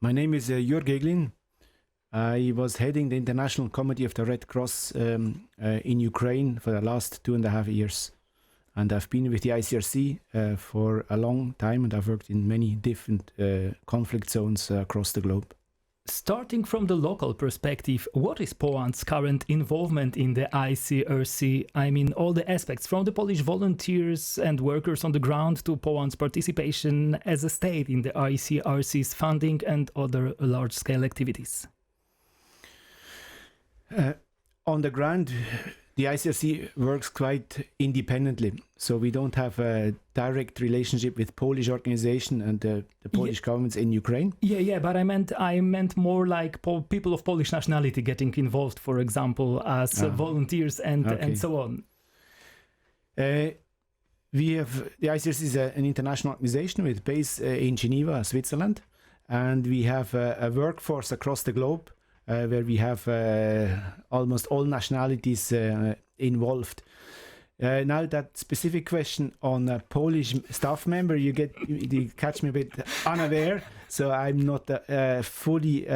My name is Jörg Eglin. I was heading the International Committee of the Red Cross in Ukraine for the last 2.5 years. And I've been with the ICRC for a long time, and I've worked in many different conflict zones across the globe. Starting from the local perspective, what is Poland's current involvement in the ICRC? I mean, all the aspects, from the Polish volunteers and workers on the ground to Poland's participation as a state in the ICRC's funding and other large-scale activities. On the ground, the ICRC works quite independently, so we don't have a direct relationship with Polish organization and the Polish governments in Ukraine. Yeah, but I meant more like people of Polish nationality getting involved, for example, as volunteers and so on. We have the ICRC is an international organization with base in Geneva, Switzerland, and we have a workforce across the globe. Where we have almost all nationalities involved. Now that specific question on a Polish staff member, you catch me a bit unaware, so I'm not fully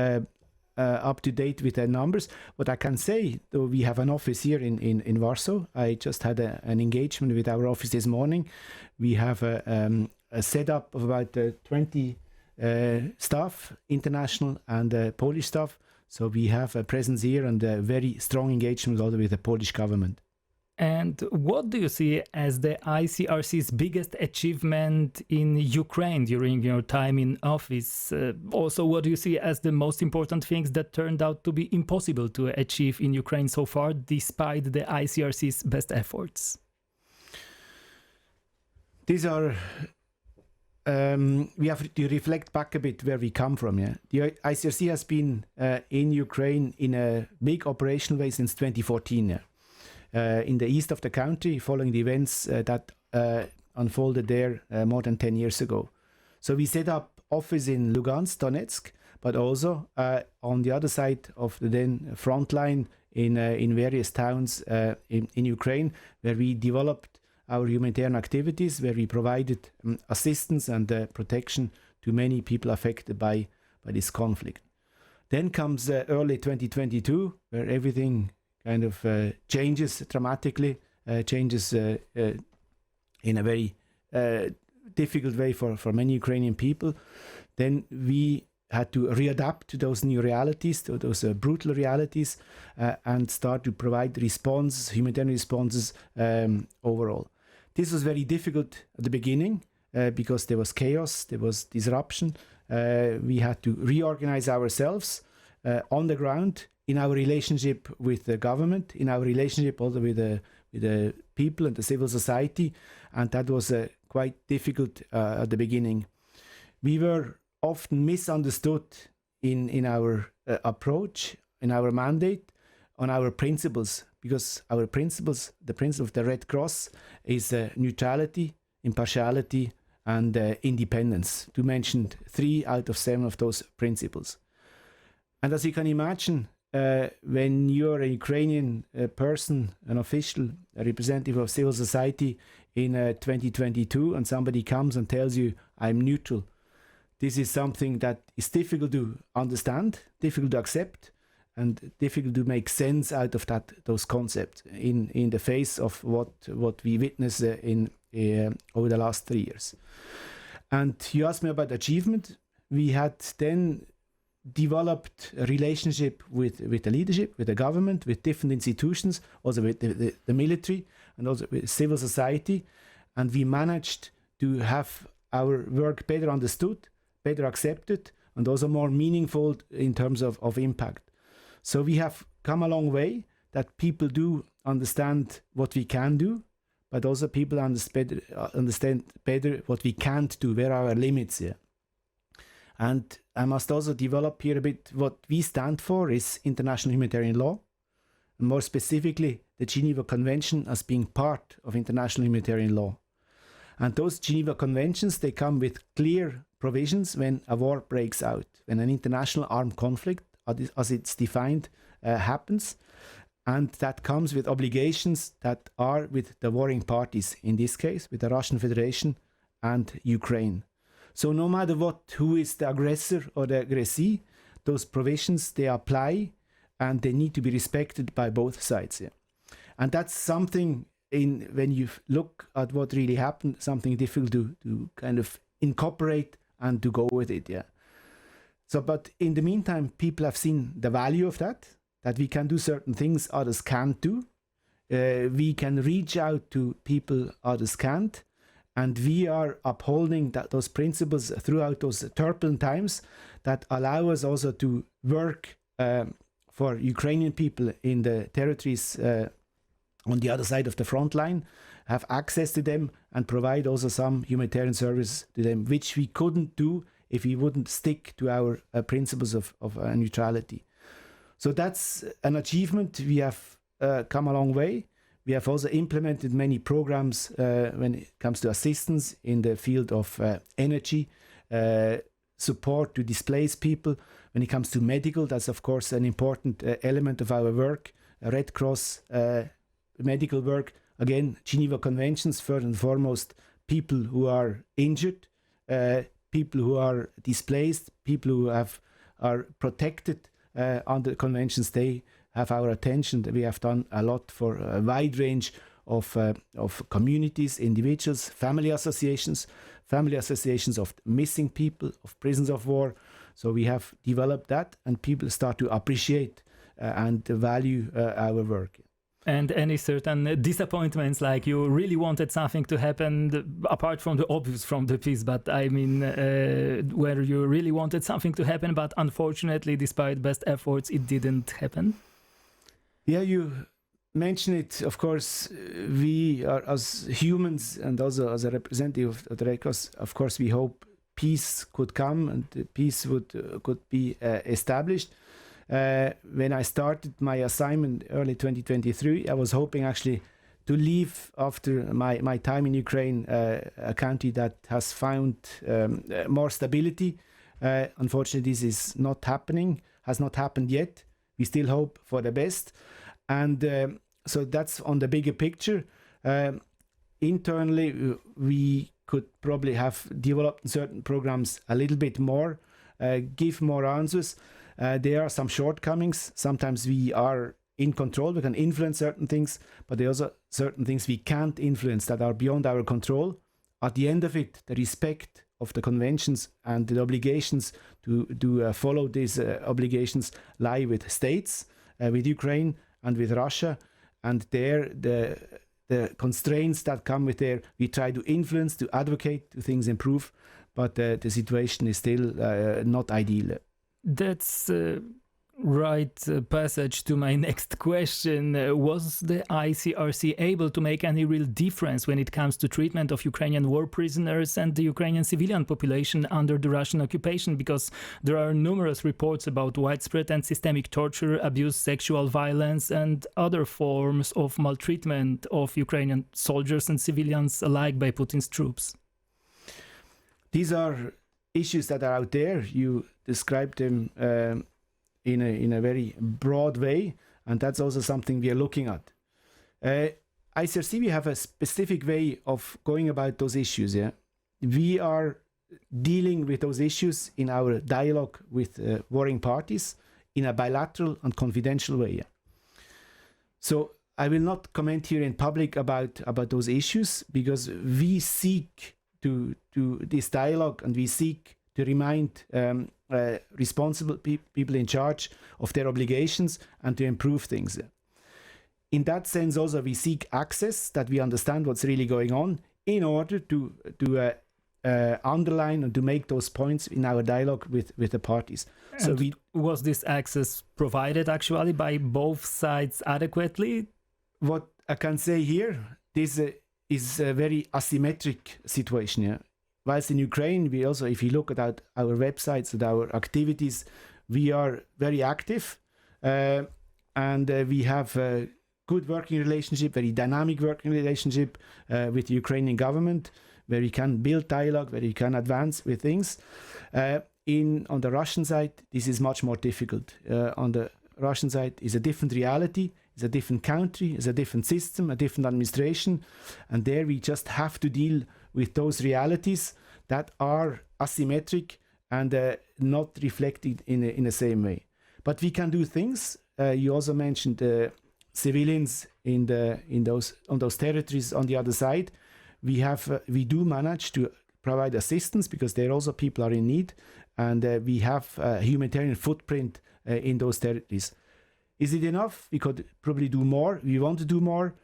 up to date with the numbers. What I can say, though, we have an office here in Warsaw. I just had an engagement with our office this morning. We have a setup of about 20 staff, international and Polish staff. So we have a presence here and a very strong engagement also with the Polish government. And what do you see as the ICRC's biggest achievement in Ukraine during your time in office? Also, what do you see as the most important things that turned out to be impossible to achieve in Ukraine so far, despite the ICRC's best efforts? These are... we have to reflect back a bit where we come from. Yeah, the ICRC has been in Ukraine in a big operational way since 2014. In the east of the country, following the events that unfolded there more than 10 years ago. So we set up office in Lugansk, Donetsk, but also on the other side of the then front line in various towns in Ukraine, where we developed our humanitarian activities, where we provided assistance and protection to many people affected by this conflict. Then comes early 2022, where everything kind of changes dramatically, changes in a very difficult way for many Ukrainian people. Then we had to readapt to those new realities, to those brutal realities, and start to provide humanitarian responses overall. This was very difficult at the beginning because there was chaos, there was disruption. We had to reorganize ourselves on the ground in our relationship with the government, in our relationship also with the people and the civil society, and that was quite difficult at the beginning. We were often misunderstood in our approach, in our mandate, on our principles, because our principles, the principle of the Red Cross, is neutrality, impartiality, and independence, to mention 3 out of 7 of those principles. And as you can imagine, when you're a Ukrainian person, an official, a representative of civil society in 2022, and somebody comes and tells you, I'm neutral, this is something that is difficult to understand, difficult to accept, and difficult to make sense out of those concepts in the face of what we witnessed over the last 3 years. And you asked me about achievement. We had then developed a relationship with the leadership, with the government, with different institutions, also with the military and also with civil society. And we managed to have our work better understood, better accepted, and also more meaningful in terms of impact. So we have come a long way, that people do understand what we can do, but also people understand better what we can't do, where are our limits here. And I must also develop here a bit what we stand for is international humanitarian law, and more specifically the Geneva Convention as being part of international humanitarian law. And those Geneva Conventions, they come with clear provisions when a war breaks out, when an international armed conflict, as it's defined, happens, and that comes with obligations that are with the warring parties, in this case with the Russian Federation and Ukraine. So no matter who is the aggressor or the aggressee, those provisions, they apply and they need to be respected by both sides. Yeah. And that's something when you look at what really happened, something difficult to kind of incorporate and to go with it. Yeah. So, but in the meantime, people have seen the value of that we can do certain things others can't do. We can reach out to people others can't. And we are upholding those principles throughout those turbulent times that allow us also to work for Ukrainian people in the territories on the other side of the front line, have access to them and provide also some humanitarian service to them, which we couldn't do if we wouldn't stick to our principles of neutrality. So that's an achievement. We have come a long way. We have also implemented many programs when it comes to assistance in the field of energy, support to displaced people. When it comes to medical, that's of course an important element of our work. Red Cross medical work, again, Geneva Conventions, first and foremost, people who are injured, people who are displaced, people who are protected under conventions, they have our attention. We have done a lot for a wide range of communities, individuals, family associations of missing people, of prisoners of war. So we have developed that, and people start to appreciate and value our work. And any certain disappointments, like you really wanted something to happen, apart from the obvious from the peace, but I mean, where you really wanted something to happen, but unfortunately, despite best efforts, it didn't happen? Yeah, you mention it. Of course, we are, as humans and also as a representative of the Red Cross, of course, we hope peace could come and peace could be established. When I started my assignment early 2023, I was hoping actually to leave after my time in Ukraine, a country that has found more stability. Unfortunately, this is not happening, has not happened yet. We still hope for the best. And so that's on the bigger picture. Internally, we could probably have developed certain programs a little bit more, give more answers. There are some shortcomings. Sometimes we are in control, we can influence certain things, but there are also certain things we can't influence that are beyond our control. At the end of it, the respect of the conventions and the obligations to follow these obligations lie with states, with Ukraine and with Russia. And there, the constraints that come with there, we try to influence, to advocate, to things improve, but the situation is still not ideal. That's right passage to my next question. Was the ICRC able to make any real difference when it comes to treatment of Ukrainian war prisoners and the Ukrainian civilian population under the Russian occupation? Because there are numerous reports about widespread and systemic torture, abuse, sexual violence, and other forms of maltreatment of Ukrainian soldiers and civilians alike by Putin's troops. These are issues that are out there. You described them in a very broad way, and that's also something we are looking at. ICRC, we have a specific way of going about those issues. Yeah, we are dealing with those issues in our dialogue with warring parties in a bilateral and confidential way. Yeah? So I will not comment here in public about those issues, because we seek to this dialogue, and we seek to remind responsible people in charge of their obligations and to improve things. In that sense, also, we seek access, that we understand what's really going on, in order to underline and to make those points in our dialogue with the parties. And so was this access provided actually by both sides adequately? What I can say here, this is a very asymmetric situation. Yeah? Whilst in Ukraine, we also, if you look at our websites and our activities, we are very active, and we have a good working relationship, very dynamic working relationship with the Ukrainian government, where we can build dialogue, where we can advance with things. On the Russian side, this is much more difficult. On the Russian side is a different reality, it's a different country, it's a different system, a different administration, and there we just have to deal with those realities that are asymmetric and not reflected in the same way. But we can do things. You also mentioned civilians on those territories on the other side. We do manage to provide assistance because there also people are in need, and we have a humanitarian footprint in those territories. Is it enough? We could probably do more. We want to do more.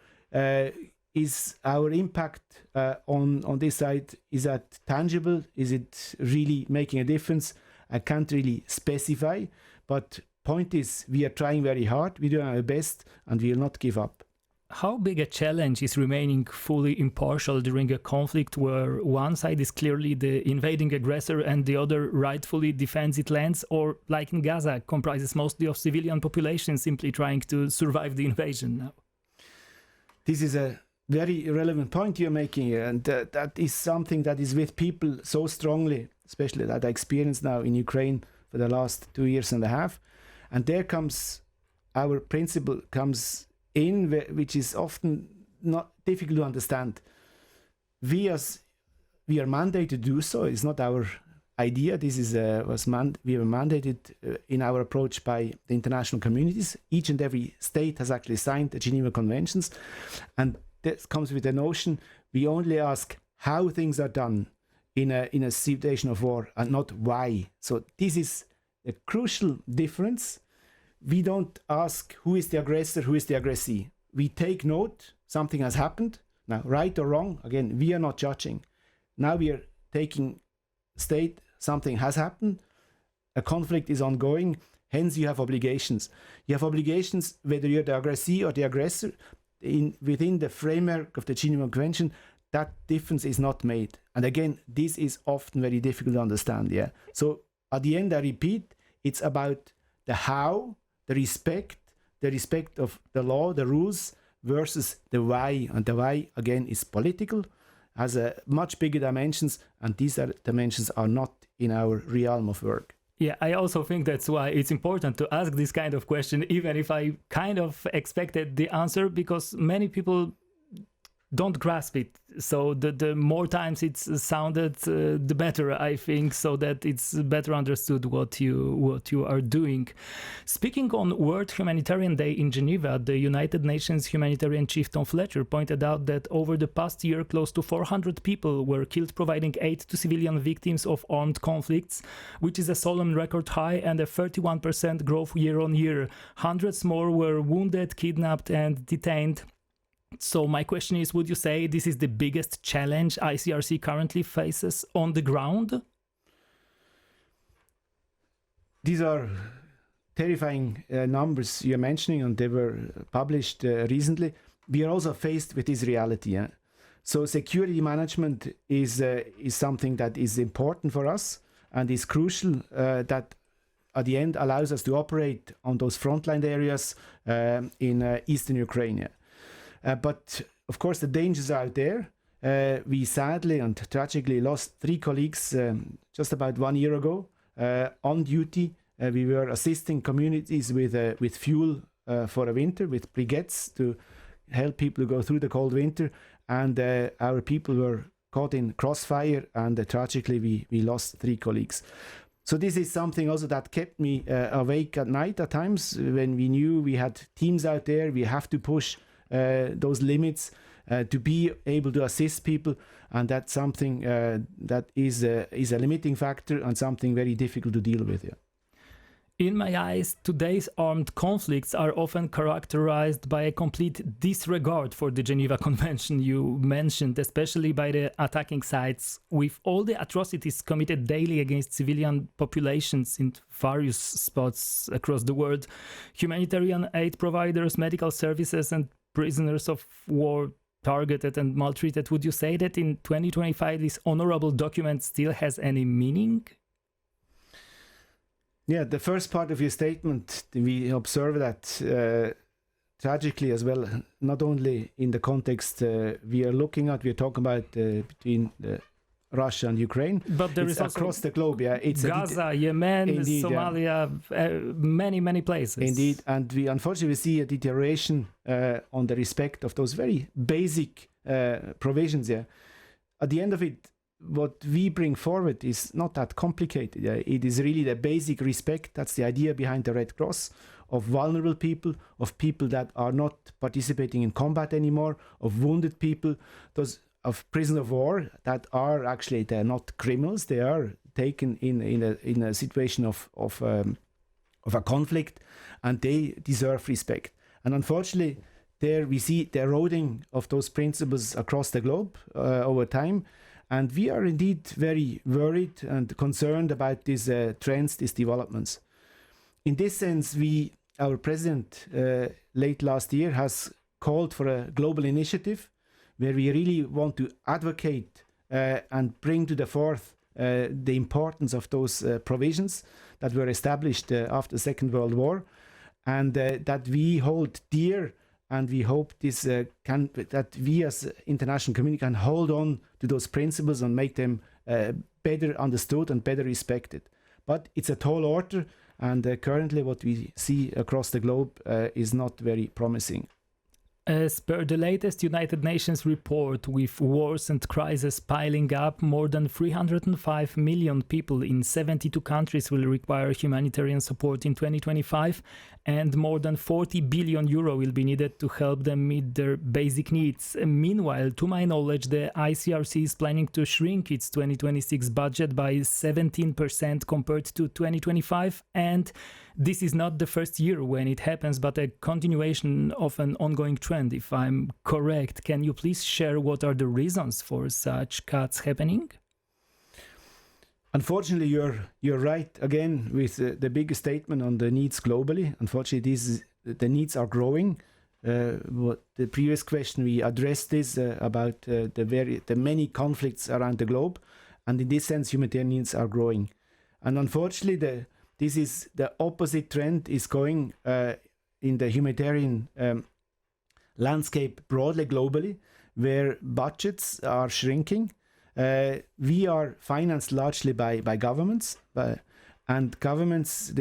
Is our impact on this side, is that tangible? Is it really making a difference? I can't really specify, but point is we are trying very hard, we do our best, and we will not give up. How big a challenge is remaining fully impartial during a conflict where one side is clearly the invading aggressor and the other rightfully defends its lands, or like in Gaza, comprises mostly of civilian population simply trying to survive the invasion now? This is a very relevant point you're making, and that is something that is with people so strongly, especially that I experienced now in Ukraine for the last 2.5 years. And there comes our principle comes in, which is often not difficult to understand. We are mandated to do so. It's not our idea. This is we were mandated in our approach by the international communities. Each and every state has actually signed the Geneva Conventions, and this comes with the notion we only ask how things are done in a situation of war and not why. So this is a crucial difference. We don't ask who is the aggressor, who is the aggressee. We take note something has happened. Now, right or wrong, again, we are not judging. Now we are taking state, something has happened, a conflict is ongoing, hence you have obligations. You have obligations whether you're the aggressee or the aggressor. Within the framework of the Geneva Convention, that difference is not made. And again, this is often very difficult to understand. Yeah. So at the end, I repeat, it's about the how, the respect of the law, the rules, versus the why. And the why, again, is political, has a much bigger dimensions, and these dimensions are not in our realm of work. Yeah, I also think that's why it's important to ask this kind of question, even if I kind of expected the answer, because many people don't grasp it. So the more times it's sounded, the better, I think, so that it's better understood what you are doing. Speaking on World Humanitarian Day in Geneva, the United Nations Humanitarian Chief Tom Fletcher pointed out that over the past year, close to 400 people were killed providing aid to civilian victims of armed conflicts, which is a solemn record high and a 31% growth year on year. Hundreds more were wounded, kidnapped, and detained. So my question is, would you say this is the biggest challenge ICRC currently faces on the ground? These are terrifying numbers you're mentioning, and they were published recently. We are also faced with this reality. Yeah? So security management is something that is important for us and is crucial, that at the end allows us to operate on those frontline areas in eastern Ukraine. Yeah? But of course the dangers are out there. We sadly and tragically lost 3 colleagues just about 1 year ago on duty. We were assisting communities with fuel for a winter, with briquettes to help people go through the cold winter, and our people were caught in crossfire, and tragically we lost 3 colleagues. So this is something also that kept me awake at night at times, when we knew we had teams out there. We have to push those limits to be able to assist people, and that's something that is a limiting factor and something very difficult to deal with. Yeah. In my eyes, today's armed conflicts are often characterized by a complete disregard for the Geneva Convention you mentioned, especially by the attacking sides. With all the atrocities committed daily against civilian populations in various spots across the world, humanitarian aid providers, medical services, and prisoners of war targeted and maltreated, would you say that in 2025 this honorable document still has any meaning? Yeah, the first part of your statement, we observe that tragically as well, not only in the context we are looking at, we are talking about between Russia and Ukraine, but there is also across the globe. Yeah, it's Gaza, Yemen, indeed, Somalia, many places. Indeed, and we unfortunately see a deterioration on the respect of those very basic provisions. Yeah, at the end of it, what we bring forward is not that complicated. It is really the basic respect. That's the idea behind the Red Cross, of vulnerable people, of people that are not participating in combat anymore, of wounded people, those of prisoners of war that are actually, they're not criminals. They are taken in a situation of a conflict, and they deserve respect. And unfortunately, there we see the eroding of those principles across the globe over time. And we are indeed very worried and concerned about these trends, these developments. In this sense, our president late last year has called for a global initiative where we really want to advocate and bring to the forth the importance of those provisions that were established after the Second World War, and that we hold dear. And we hope that we as international community can hold on to those principles and make them better understood and better respected. But it's a tall order, and currently what we see across the globe is not very promising. As per the latest United Nations report, with wars and crises piling up, more than 305 million people in 72 countries will require humanitarian support in 2025, and more than 40 billion euro will be needed to help them meet their basic needs. Meanwhile, to my knowledge, the ICRC is planning to shrink its 2026 budget by 17% compared to 2025, and this is not the first year when it happens, but a continuation of an ongoing trend, if I'm correct. Can you please share what are the reasons for such cuts happening? Unfortunately, you're right again with the biggest statement on the needs globally. Unfortunately, the needs are growing. What the previous question we addressed is about the many conflicts around the globe, and in this sense, humanitarian needs are growing. And unfortunately, this is the opposite trend is going in the humanitarian landscape broadly globally, where budgets are shrinking. We are financed largely by governments, and governments,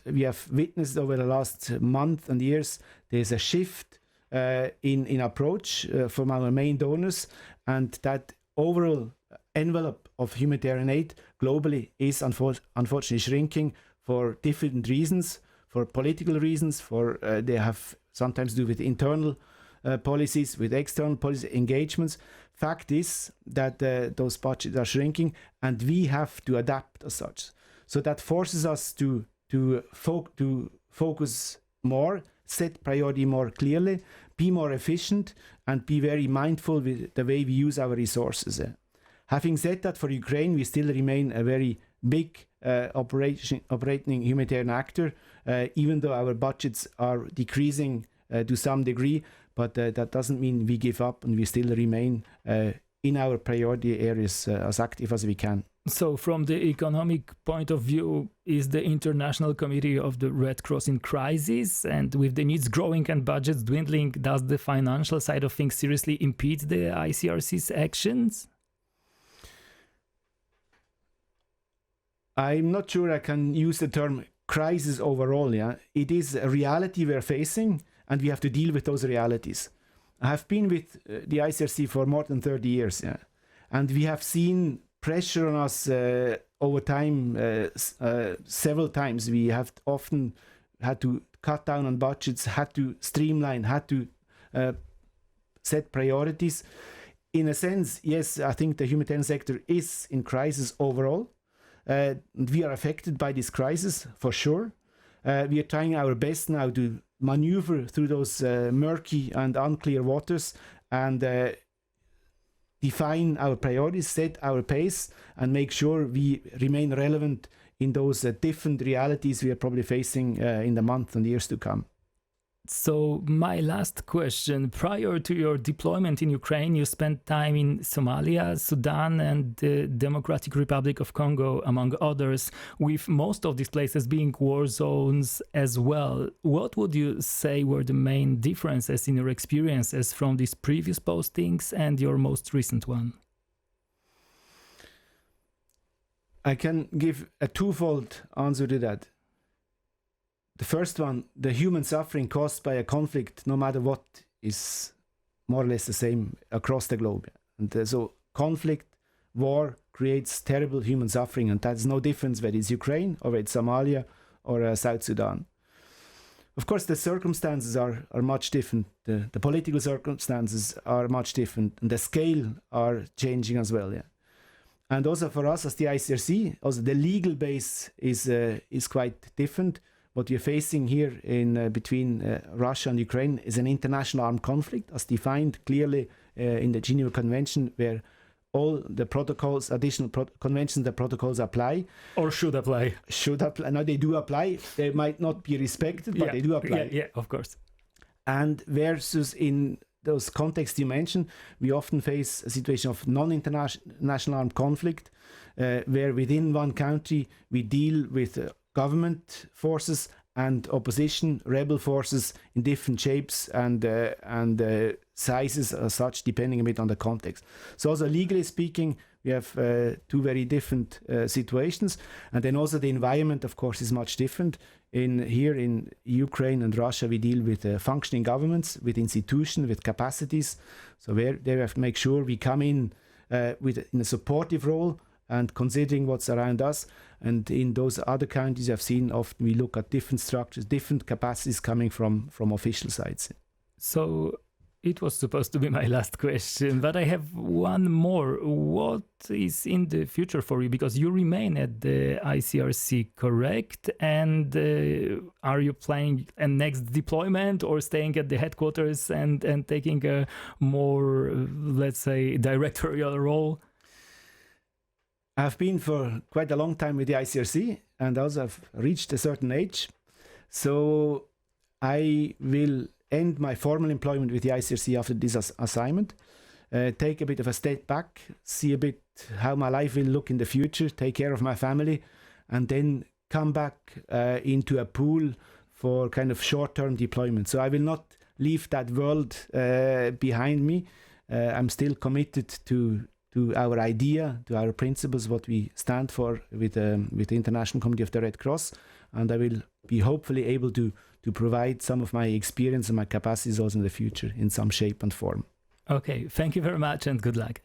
we have witnessed over the last month and years, there's a shift in approach from our main donors, and that overall envelope of humanitarian aid globally is unfortunately shrinking for different reasons, for political reasons, they have sometimes to do with internal policies, with external policy engagements. Fact is that those budgets are shrinking, and we have to adapt as such. So that forces us to focus more, set priority more clearly, be more efficient, and be very mindful with the way we use our resources. Having said that, for Ukraine, we still remain a very big operating humanitarian actor, even though our budgets are decreasing to some degree, but that doesn't mean we give up, and we still remain in our priority areas as active as we can. So from the economic point of view, is the International Committee of the Red Cross in crisis? And with the needs growing and budgets dwindling, does the financial side of things seriously impede the ICRC's actions? I'm not sure I can use the term crisis overall. It is a reality we're facing, and we have to deal with those realities. I have been with the ICRC for more than 30 years, and we have seen pressure on us over time several times. We have often had to cut down on budgets, had to streamline, had to set priorities. In a sense, yes, I think the humanitarian sector is in crisis overall. We are affected by this crisis, for sure. We are trying our best now to maneuver through those murky and unclear waters and define our priorities, set our pace, and make sure we remain relevant in those different realities we are probably facing in the months and years to come. So my last question, prior to your deployment in Ukraine, you spent time in Somalia, Sudan, and the Democratic Republic of Congo, among others, with most of these places being war zones as well. What would you say were the main differences in your experiences from these previous postings and your most recent one? I can give a twofold answer to that. The first one, the human suffering caused by a conflict, no matter what, is more or less the same across the globe. And so conflict, war, creates terrible human suffering, and that's no difference whether it's Ukraine or whether it's Somalia or South Sudan. Of course, the circumstances are much different. The political circumstances are much different, and the scale are changing as well. Yeah. And also for us as the ICRC, also the legal base is quite different. What we're facing here in between Russia and Ukraine is an international armed conflict, as defined clearly in the Geneva Convention, where all the protocols, additional conventions, the protocols apply. Or should apply. Should apply. No, they do apply. They might not be respected, but they do apply. Yeah, of course. And versus in those contexts you mentioned, we often face a situation of non-international armed conflict, where within one country we deal with government forces and opposition rebel forces in different shapes and sizes as such, depending a bit on the context. So also legally speaking, we have two very different situations, and then also the environment, of course, is much different. Here in Ukraine and Russia, we deal with functioning governments, with institutions, with capacities. So there we have to make sure we come in in a supportive role and considering what's around us. And in those other countries I've seen, often we look at different structures, different capacities coming from official sides. So it was supposed to be my last question, but I have one more. What is in the future for you? Because you remain at the ICRC, correct? And are you planning a next deployment or staying at the headquarters and taking a more, let's say, directorial role? I've been for quite a long time with the ICRC, and also I've reached a certain age. So I will end my formal employment with the ICRC after this assignment, take a bit of a step back, see a bit how my life will look in the future, take care of my family, and then come back into a pool for kind of short-term deployment. So I will not leave that world behind me. I'm still committed to our idea, to our principles, what we stand for with the International Committee of the Red Cross, and I will be hopefully able to provide some of my experience and my capacities also in the future in some shape and form. Okay, thank you very much and good luck.